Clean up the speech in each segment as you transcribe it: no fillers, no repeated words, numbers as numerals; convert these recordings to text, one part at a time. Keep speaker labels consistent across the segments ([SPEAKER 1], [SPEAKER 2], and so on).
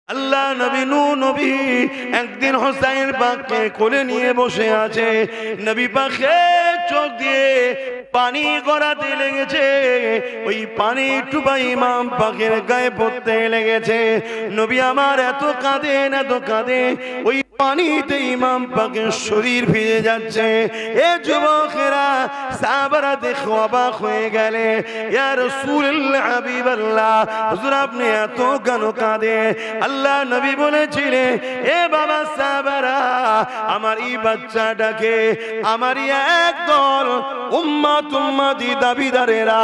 [SPEAKER 1] আল্লাহ নবী নূহ নবী একদিন হোসাইন পাককে কোলে নিয়ে বসে আছে। নবী পাকের চোখ দিয়ে পানি গড়াতে লেগেছে। ওই পানি টুপা ইমাম পাকের গায়ে পড়তে লেগেছে। নবী আমার এত কাঁদেন এত কাঁদে, ওই পানিতে ইমাম পাকের শরীর ভিজে যাচ্ছে। এ যুবকেরা সাহাবারা দেখো অবাক হয়ে গেলে, ইয়া রাসূলুল্লাহ হাবিবাল্লাহ, হুজুর আপনি এত কেন কাঁদে? আল্লাহ নবী বলেছিলেন, এ বাবা সাহাবারা, আমার এই বাচ্চাটাকে আমার একদল উম্মত উম্মতি দাবিদারেরা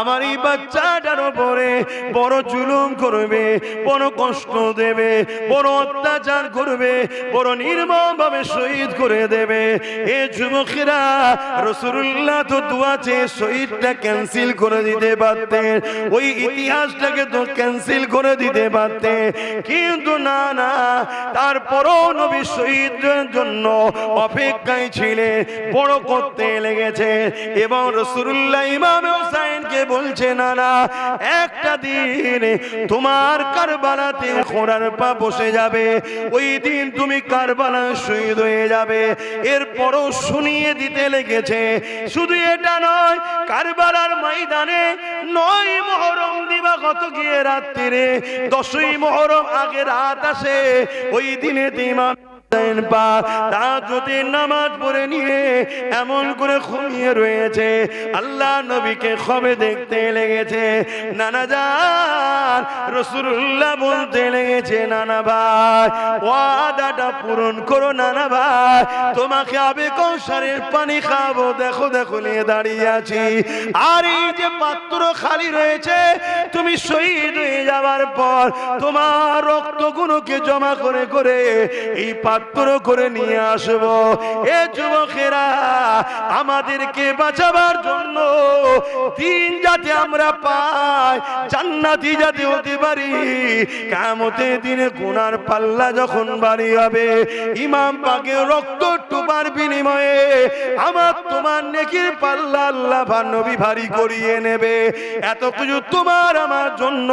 [SPEAKER 1] আমার এই বাচ্চাটার উপরে বড় জুলুম করবে, বড় কষ্ট দেবে, বড় অত্যাচার করবে, বড় নির্মমভাবে শহীদ করে দেবে। এ যুবকেরা, রাসূলুল্লাহ তো দোয়া চেয়ে শহীদটা ক্যান্সেল করে দিতে পারতেন, ওই ইতিহাসটাকে তো ক্যান্সেল করে দিতে পারতেন, কিন্তু না না, তারপরও নবী শহীদের জন্য অপেক্ষায় ছিলেন, বড় করতে লেগেছে। এবং রাসূলুল্লাহ ইমাম হোসেনকে বলছে, না না, একটা দিন তোমার কারবালাতে ঘোড়ার পা বসে যাবে, ওই দিন তুমি কারবালা শহীদ হয়ে যাবে। এরপরও শুনিয়ে দিতে লেগেছে। শুধু এটা নয়, কারবালার ময়দানে 9 মুহররম দিবাগত গিয়ে রাত্রিরে 10ই মুহররম আগে রাত আসে, ওই দিনে ইমাম তাহাজ্জুদের নামাজ পড়ে নিয়ে এমন করে ঘুমিয়ে রয়েছে। আল্লাহ নবীকে খবে দেখতে লেগেছে। নানা জান, রাসূলুল্লাহ বলতে লেগেছে, নানা ভাই ওয়াদাটা পূরণ করো নানা ভাই, তোমাকে আবে কৌশলের পানি খাবো, দেখো দেখো নিয়ে দাঁড়িয়ে আছি, আর এই যে পাত্র খালি রয়েছে, তুমি শহীদ হয়ে যাওয়ার পর তোমার রক্তগুলোকে জমা করে করে এই পাত্র করে নিয়ে আসবো। এ যুবকেরা, আমাদেরকে বাঁচাবার জন্য দিন যাতে আমরা পাই, জান্নাতি যাতে হতে পারি, কিয়ামতের দিনে গুনার পাল্লা যখন ভারী হবে, ইমাম পাকের রক্ত টুপার বিনিময়ে আমার তোমার নেকির পাল্লা আল্লাহ নবী ভারী করিয়ে নেবে। এত কিছু তোমার আমার জন্য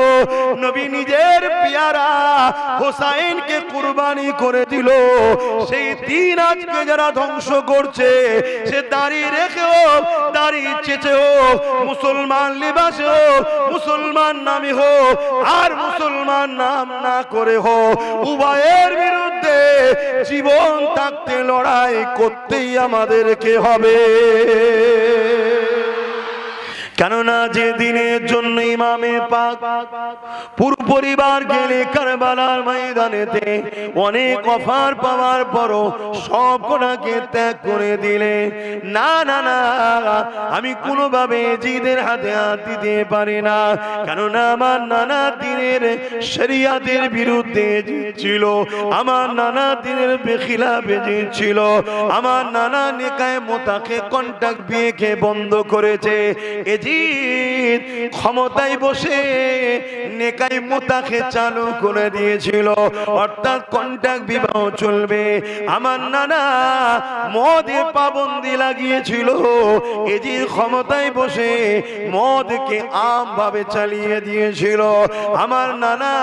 [SPEAKER 1] নবী নিজের পেয়ারা হোসাইনকে কুরবানি করে দিল। সেই দিন আজকে যারা ধ্বংস করছে, সে দাড়ি রেখে হোক, দাড়ি চেচে হোক, মুসলমান লিবাসে হোক, মুসলমান নামে হোক, আর মুসলমান নাম না করে হোক, উভয়ের বিরুদ্ধে জীবন থাকতে লড়াই করতেই আমাদেরকে হবে। কেননা যে দিনের জন্য ইমামে পাক পুরো পরিবার গেলে কারবালার ময়দানেতে অনেক অফার পাওয়ার পরও সব কোনাকে ত্যাগ করে দিলে, না না না, আমি কোনোভাবে জিদের হাতে হাত দিতে পারি না। কেননা আমার নানা দিনের শরিয়াতের বিরুদ্ধে ছিল, আমার নানা দিনের বেখিলাফে ছিল, আমার নানা নেকায় মোতাকে কন্টাক্ট বিয়েকে বন্ধ করেছে। ক্ষমতায় বসে নেকাই মোতাকে চালু করে দিয়েছিল, অর্থাৎ কন্টাক্ট বিবাহ চলবে। আমার নানা মদে পাবন্দি লাগিয়েছিল, এজিদ ক্ষমতায় বসে মদকে আমভাবে চালিয়ে দিয়েছিল। আমার নানা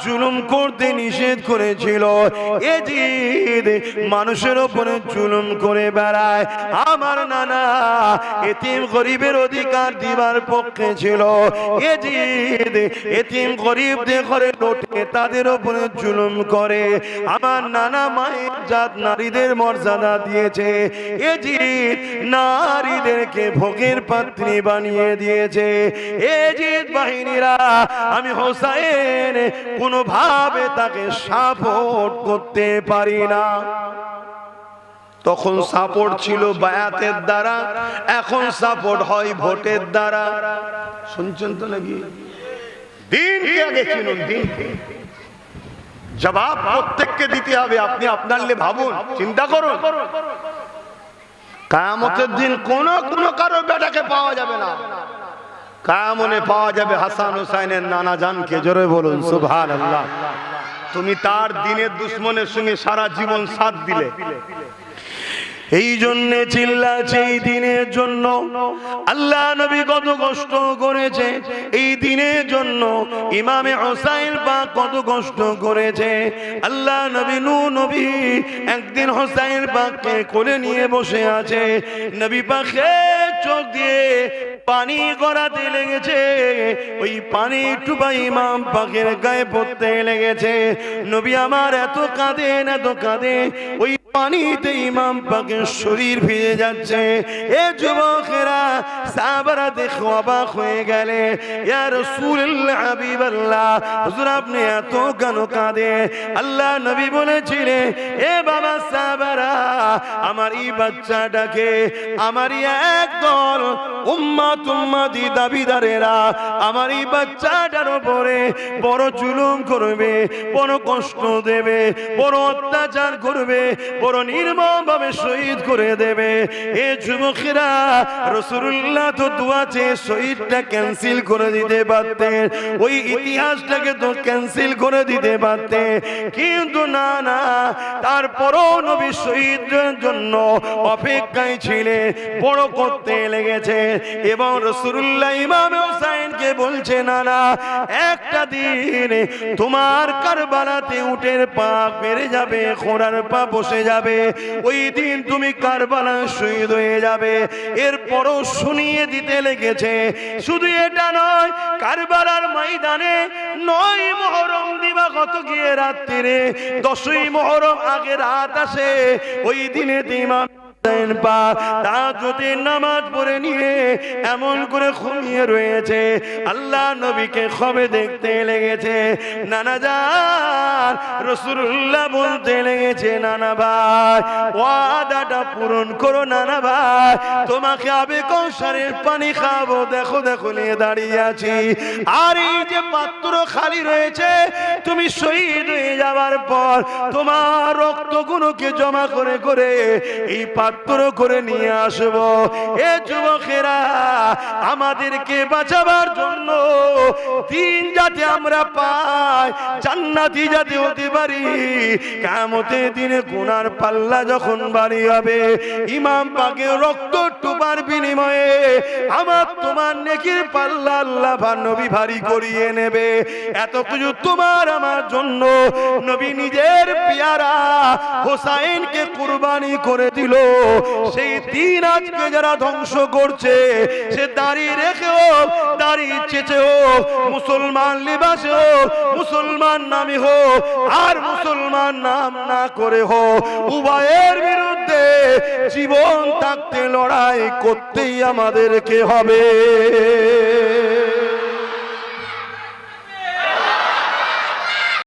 [SPEAKER 1] জুলুম করতে নিষেধ করেছিল, এজিদ মানুষের উপরে জুলুম করে বেড়ায়। আমার নানা এতিম গরিবের অধিকার দিবার পক্ষে ছিল, এজিদ এতিম গরিবদের ঘরে লোটে তাদের উপরে জুলুম করে। আমার নানা মায়ের জাত নারীদের মর্যাদা দিয়েছে, এজিদ নারীদেরকে ভোগের পাত্রী বানিয়ে দিয়েছে। এজিদ বাহিনীরা আমি হোসাইন কোনোভাবে তাকে সাপোর্ট করতে পারি না। তখন সাপোর্ট ছিল বায়াতের দ্বারা, এখন সাপোর্ট হয় ভোটের দ্বারা। শুনছেন তো নাকি? দিনকে আগে চিনুন, দিনকে জবাব প্রত্যেককে দিতে হবে। আপনি আপনার লে ভাবুন, চিন্তা করুন, কিয়ামতের দিন কোন কারো বেটাকে পাওয়া যাবে না, কিয়ামতে পাওয়া যাবে হাসান হুসাইনের নানা জানকে। জোরে বলুন সুবহানাল্লাহ। তুমি তার দিনের দুশ্মনের সঙ্গে সারা জীবন সাথ দিলে, এই জন্য চিল্লাছে এই দিনের জন্য। আল্লাহ নবী কত কষ্ট করেছে এই দিনের জন্য, ইমামে হোসাইন পাক কত কষ্ট করেছে। আল্লাহ নবী নবী একদিন হোসাইন পাককে কোলে নিয়ে বসে আছে, নবী পাকের চোখ দিয়ে পানি গড়াতে লেগেছে, ওই পানি টুপা ইমাম পাকের গায়ে পড়তে লেগেছে। নবী আমার এত কাঁদেন এত কাঁদে, ওই পানিতে ইমাম পাকের শরীর ভিজে যাচ্ছে। এ যুবকেরা সাহাবারা দেখো অবাক হয়ে গেলে, ইয়া রাসূলুল্লাহ হাবিবাল্লাহ, হুজুর আপনি এত কেন কাঁদে? আল্লাহ নবী বলেছিলেন, এ বাবা সাহাবারা, আমার এই বাচ্চাটাকে আমার একদল উম্মত উম্মতি দাবিদারেরা আমার এই বাচ্চাটার উপরে বড় জুলুম করবে, বড় কষ্ট দেবে, বড় অত্যাচার করবে, বড় নির্মমভাবে শহীদ করে দেবে। এ যুবকেরা, রাসূলুল্লাহ তো দোয়া চেয়ে শহীদটা ক্যান্সেল করে দিতে পারতেন, ওই ইতিহাসটাকে তো ক্যান্সেল করে দিতে পারতেন, কিন্তু না না, তারপরও নবী শহীদের জন্য অপেক্ষায় ছিলেন, বড় করতে লেগেছে। এবং রাসূলুল্লাহ ইমাম হোসেনকে বলছে, না না, একটা দিন তোমার কারবালাতে উটের পা বেড়ে যাবে, ঘোড়ার পা বসে যাবে, ওই দিন তুমি কারবালায় শহীদ হয়ে যাবে। এরপরও শুনিয়ে দিতে লেগেছে। শুধু এটা নয়, কারবালার ময়দানে 9 মুহররম দিবাগত গিয়ে রাত্রিরে 10ই মুহররম আগে রাত আসে, ওই দিনে ইমাম তাহাজ্জুদের নামাজ পড়ে নিয়ে এমন করে ঘুমিয়ে রয়েছে। আল্লাহ নবীকে খবে দেখতে লেগেছে। নানা জান, রাসূলুল্লাহ বলতে লেগেছে, নানা ভাই ওয়াদাটা পূরণ করো নানা ভাই, তোমাকে আবে কৌশলের পানি খাবো, দেখো দেখো নিয়ে দাঁড়িয়ে আছি, আর এই যে পাত্র খালি রয়েছে, তুমি শহীদ হয়ে যাওয়ার পর তোমার রক্তগুলোকে জমা করে করে এই পাত্র করে নিয়ে আসবো। এ যুবকেরা, আমাদেরকে বাঁচাবার জন্য দিন যাতে আমরা পাই, জান্নাতি যাতে হতে পারি, কিয়ামতের দিনে গুনার পাল্লা যখন ভারী হবে, ইমাম পাকের রক্ত টুপার বিনিময়ে আমার তোমার নেকির পাল্লা আল্লাহ নবী ভারী করিয়ে নেবে। এত কিছু তোমার আমার জন্য নবী নিজের পেয়ারা হোসাইনকে কুরবানি করে দিল। সেই দিন আজকে যারা ধ্বংস করছে, সে দাঁড়িয়ে রেখে হোক, দাঁড়িয়ে চেচে হোক, মুসলমান লিবাসে হোক, মুসলমান নামে হোক, আর মুসলমান নাম না করে হোক, উভয়ের বিরুদ্ধে জীবন থাকতে লড়াই করতেই আমাদেরকে হবে।